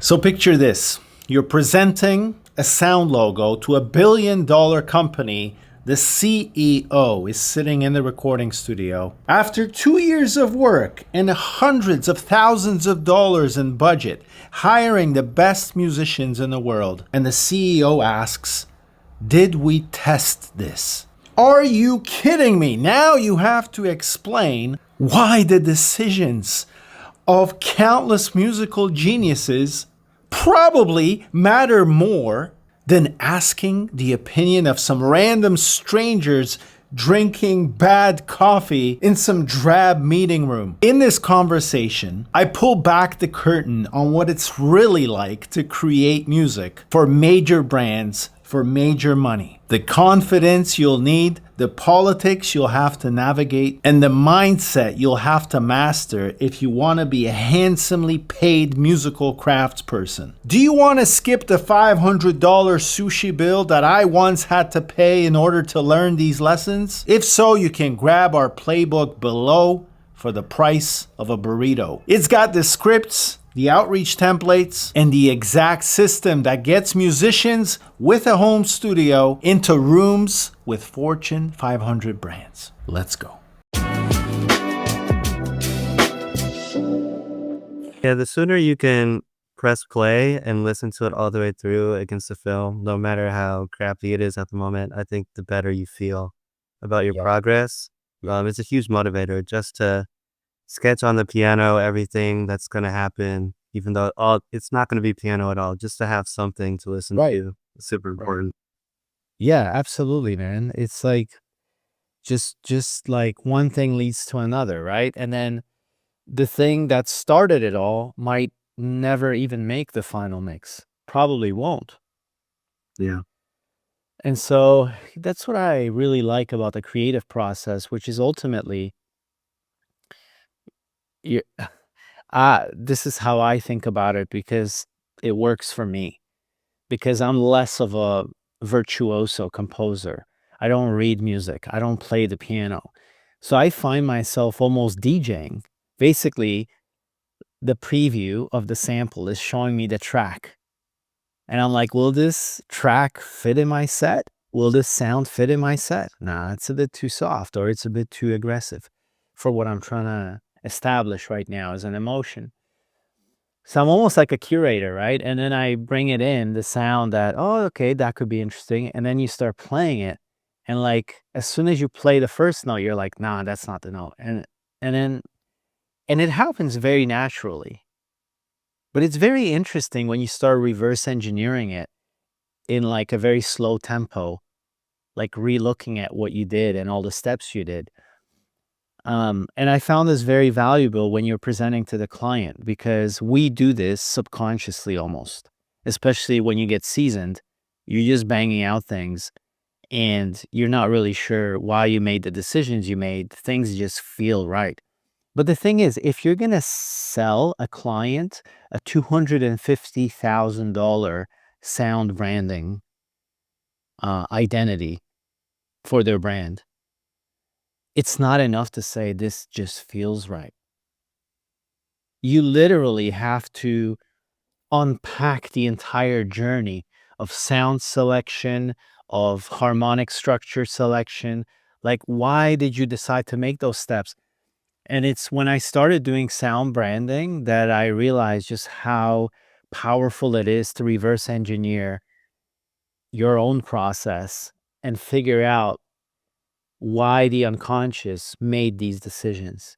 So picture this. You're presenting a sound logo to $1 billion company. The CEO is sitting in the recording studio. After 2 years of work and hundreds of thousands of dollars in budget, hiring the best musicians in the world, and the CEO asks, did we test this? Are you kidding me? Now you have to explain why the decisions of countless musical geniuses probably matter more than asking the opinion of some random strangers drinking bad coffee in some drab meeting room. In this conversation, I pull back the curtain on what it's really like to create music for major brands for major money. The confidence you'll need, the politics you'll have to navigate, and the mindset you'll have to master if you want to be a handsomely paid musical craftsperson. Do you want to skip the $500 sushi bill that I once had to pay in order to learn these lessons? If so, you can grab our playbook below for the price of a burrito. It's got the scripts, the outreach templates, and the exact system that gets musicians with a home studio into rooms with Fortune 500 brands. Let's go. Yeah, the sooner you can press play and listen to it all the way through against the film, no matter how crappy it is at the moment, I think the better you feel about your progress. It's a huge motivator just to sketch on the piano everything that's going to happen, even though it's not going to be piano at all, just to have something to listen Right. to. It's super important. Yeah, absolutely, man. It's like just like one thing leads to another, right? And then the thing that started it all might never even make the final mix. Probably won't. Yeah. And so that's what I really like about the creative process, which is ultimately you this is how I think about it because it works for me. Because I'm less of a virtuoso composer. I don't read music. I don't play the piano. So I find myself almost DJing. Basically, the preview of the sample is showing me the track. And I'm like, will this track fit in my set? Will this sound fit in my set? Nah, it's a bit too soft or it's a bit too aggressive for what I'm trying to establish right now as an emotion. So I'm almost like a curator, right? And then I bring it in, the sound that, oh, okay, that could be interesting. And then you start playing it. And like as soon as you play the first note, you're like, nah, that's not the note. And it happens very naturally. But it's very interesting when you start reverse engineering it in like a very slow tempo, like re-looking at what you did and all the steps you did. And I found this very valuable when you're presenting to the client because we do this subconsciously almost, especially when you get seasoned. You're just banging out things and you're not really sure why you made the decisions you made. Things just feel right. But the thing is, if you're going to sell a client a $250,000 sound branding identity for their brand, it's not enough to say this just feels right. You literally have to unpack the entire journey of sound selection, of harmonic structure selection. Like, why did you decide to make those steps? And it's when I started doing sound branding that I realized just how powerful it is to reverse engineer your own process and figure out why the unconscious made these decisions.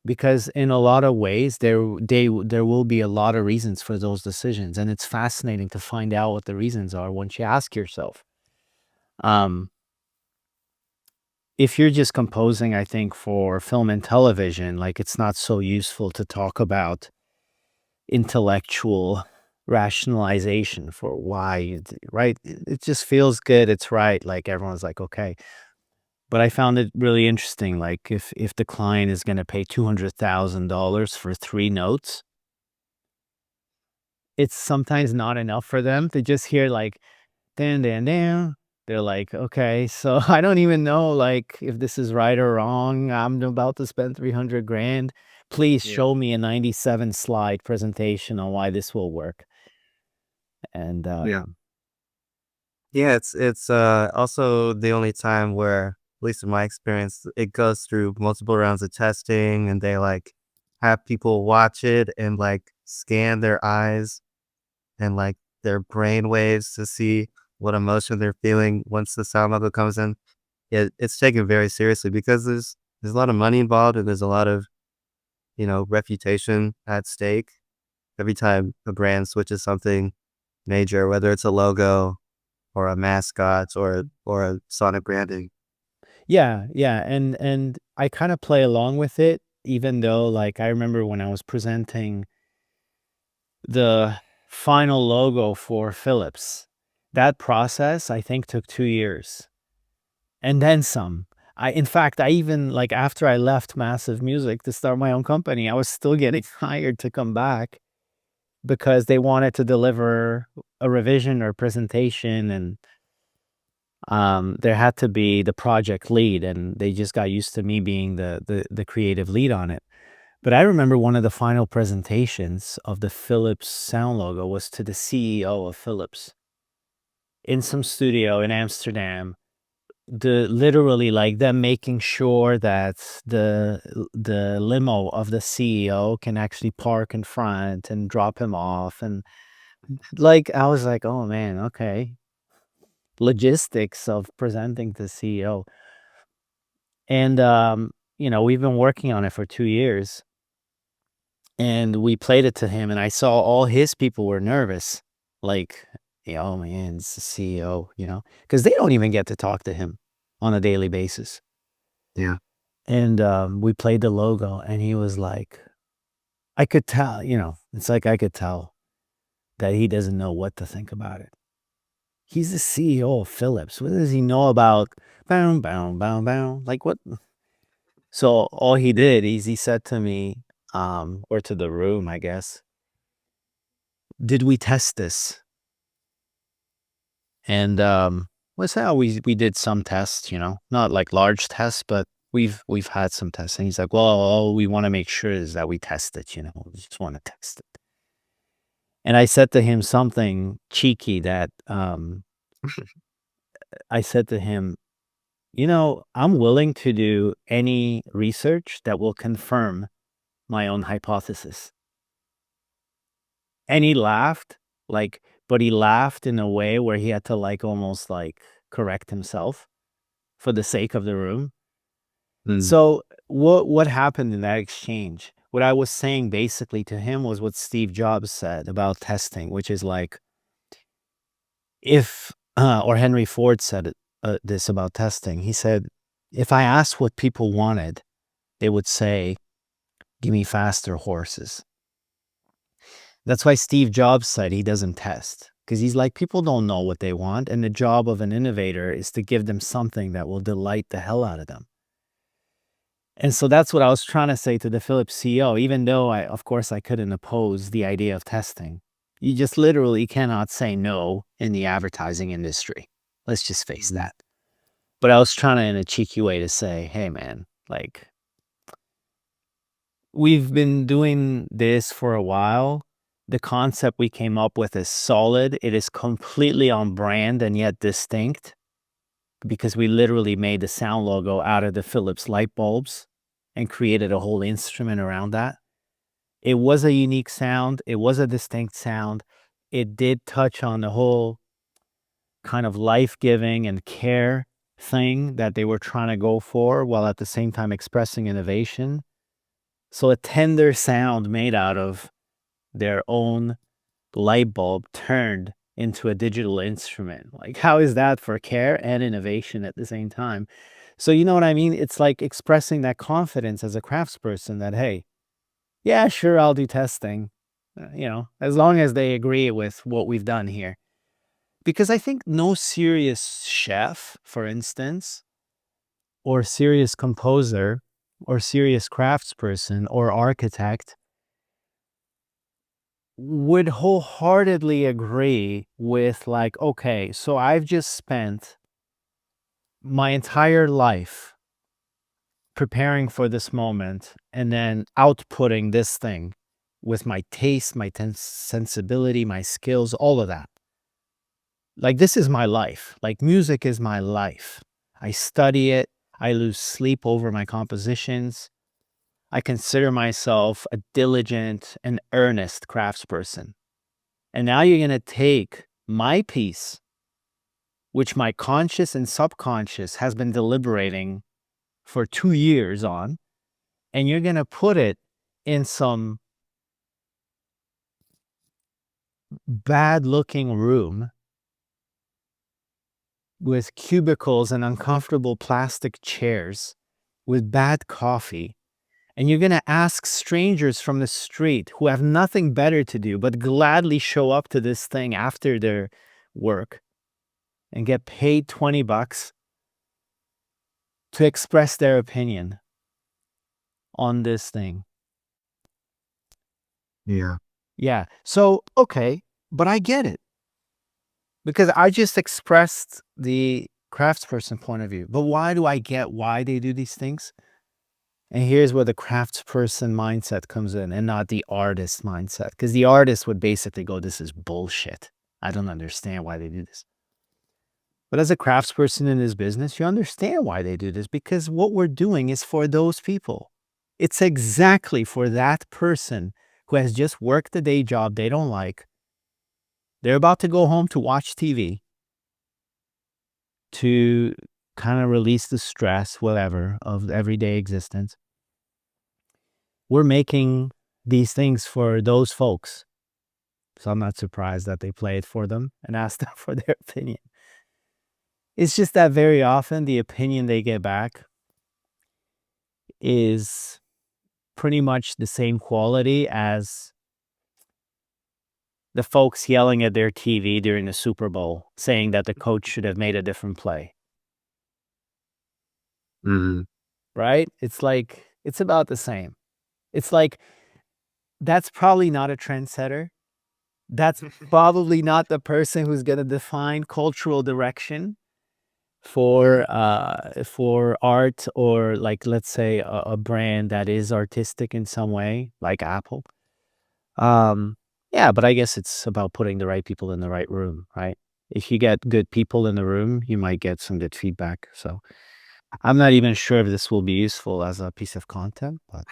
Because in a lot of ways, there will be a lot of reasons for those decisions. And it's fascinating to find out what the reasons are once you ask yourself. If you're just composing, I think, for film and television, like it's not so useful to talk about intellectual rationalization for why, right? It just feels good. It's right. Like everyone's like, okay. But I found it really interesting. Like if the client is going to pay $200,000 for 3 notes, it's sometimes not enough for them to just hear like dan dan dan. They're like, okay, so I don't even know like if this is right or wrong. I'm about to spend 300 grand. Please Yeah. show me a 97 slide presentation on why this will work. And Yeah. Yeah, it's also the only time where, at least in my experience, it goes through multiple rounds of testing and they like have people watch it and like scan their eyes and like their brain waves to see what emotion they're feeling once the sound level comes in. Yeah, it's taken very seriously because there's a lot of money involved and there's a lot of, reputation at stake every time a brand switches something major, whether it's a logo or a mascot or a sonic branding. yeah, and I kind of play along with it, even though like I remember when I was presenting the final logo for Philips. That process I think took 2 years and then some. In fact, I even like after I left Massive Music to start my own company, I was still getting hired to come back because they wanted to deliver a revision or presentation, and there had to be the project lead, and they just got used to me being the creative lead on it. But I remember one of the final presentations of the Philips sound logo was to the CEO of Philips in some studio in Amsterdam. Literally like them making sure that the limo of the CEO can actually park in front and drop him off, and like I was like, oh man, okay, logistics of presenting to CEO. And we've been working on it for 2 years, and we played it to him, and I saw all his people were nervous, like, oh man, it's the CEO, because they don't even get to talk to him on a daily basis. Yeah. And we played the logo, and he was like, I could tell, it's like I could tell that he doesn't know what to think about it. He's the CEO of Philips. What does he know about bow, bow, bow, bow? Like what? So all he did is he said to me, or to the room, I guess, did we test this? And was how we did some tests, not like large tests, but we've had some tests. And he's like, well, all we want to make sure is that we test it, we just want to test it. And I said to him something cheeky that I said to him, I'm willing to do any research that will confirm my own hypothesis. And he laughed, like, but he laughed in a way where he had to like almost like correct himself for the sake of the room. Mm. So what happened in that exchange? What I was saying basically to him was what Steve Jobs said about testing, which is like if or Henry Ford said this about testing. He said, if I asked what people wanted, they would say, "Give me faster horses." That's why Steve Jobs said he doesn't test, because he's like, people don't know what they want, and the job of an innovator is to give them something that will delight the hell out of them. And so that's what I was trying to say to the Philips CEO, even though of course, I couldn't oppose the idea of testing. You just literally cannot say no in the advertising industry. Let's just face Mhm. that. But I was trying to, in a cheeky way, to say, hey, man, like, we've been doing this for a while. The concept we came up with is solid. It is completely on brand and yet distinct, because we literally made the sound logo out of the Philips light bulbs and created a whole instrument around that. It was a unique sound. It was a distinct sound. It did touch on the whole kind of life-giving and care thing that they were trying to go for, while at the same time expressing innovation. So a tender sound made out of their own light bulb turned into a digital instrument. Like, how is that for care and innovation at the same time? So you know what I mean? It's like expressing that confidence as a craftsperson that, hey, yeah, sure, I'll do testing, as long as they agree with what we've done here. Because I think no serious chef, for instance, or serious composer, or serious craftsperson or architect would wholeheartedly agree with, like, okay, so I've just spent my entire life preparing for this moment and then outputting this thing with my taste, my sensibility, my skills, all of that. Like, this is my life. Like, music is my life. I study it. I lose sleep over my compositions. I consider myself a diligent and earnest craftsperson. And now you're going to take my piece, which my conscious and subconscious has been deliberating for 2 years on, and you're going to put it in some bad looking room with cubicles and uncomfortable plastic chairs with bad coffee. And you're going to ask strangers from the street who have nothing better to do but gladly show up to this thing after their work and get paid $20 to express their opinion on this thing. Yeah. Yeah. So, okay, but I get it. Because I just expressed the craftsperson point of view. But why do I get why they do these things? And here's where the craftsperson mindset comes in and not the artist mindset. Because the artist would basically go, this is bullshit. I don't understand why they do this. But as a craftsperson in this business, you understand why they do this, because what we're doing is for those people. It's exactly for that person who has just worked a day job they don't like. They're about to go home to watch TV, to kind of release the stress, whatever, of everyday existence. We're making these things for those folks. So I'm not surprised that they play it for them and ask them for their opinion. It's just that very often the opinion they get back is pretty much the same quality as the folks yelling at their TV during the Super Bowl saying that the coach should have made a different play. Mm-hmm. Right? It's like, it's about the same. It's like, that's probably not a trendsetter. That's probably not the person who's going to define cultural direction for art, or like, let's say a brand that is artistic in some way, like Apple. Yeah, but I guess it's about putting the right people in the right room, right? If you get good people in the room, you might get some good feedback. So I'm not even sure if this will be useful as a piece of content, but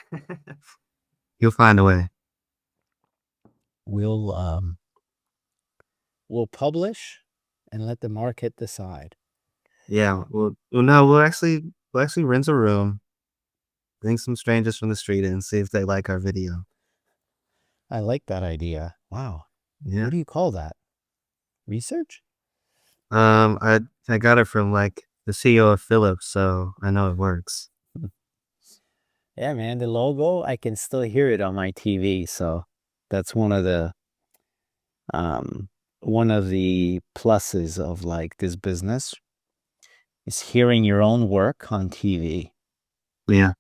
You'll find a way. we'll publish and let the market decide. Yeah. Well, no, we'll actually rent a room, bring some strangers from the street in, see if they like our video. I like that idea. Wow. Yeah. What do you call that? Research? I got it from like the CEO of Philips, so I know it works. Yeah, man, the logo, I can still hear it on my TV, so that's one of the pluses of like this business is hearing your own work on TV. Yeah.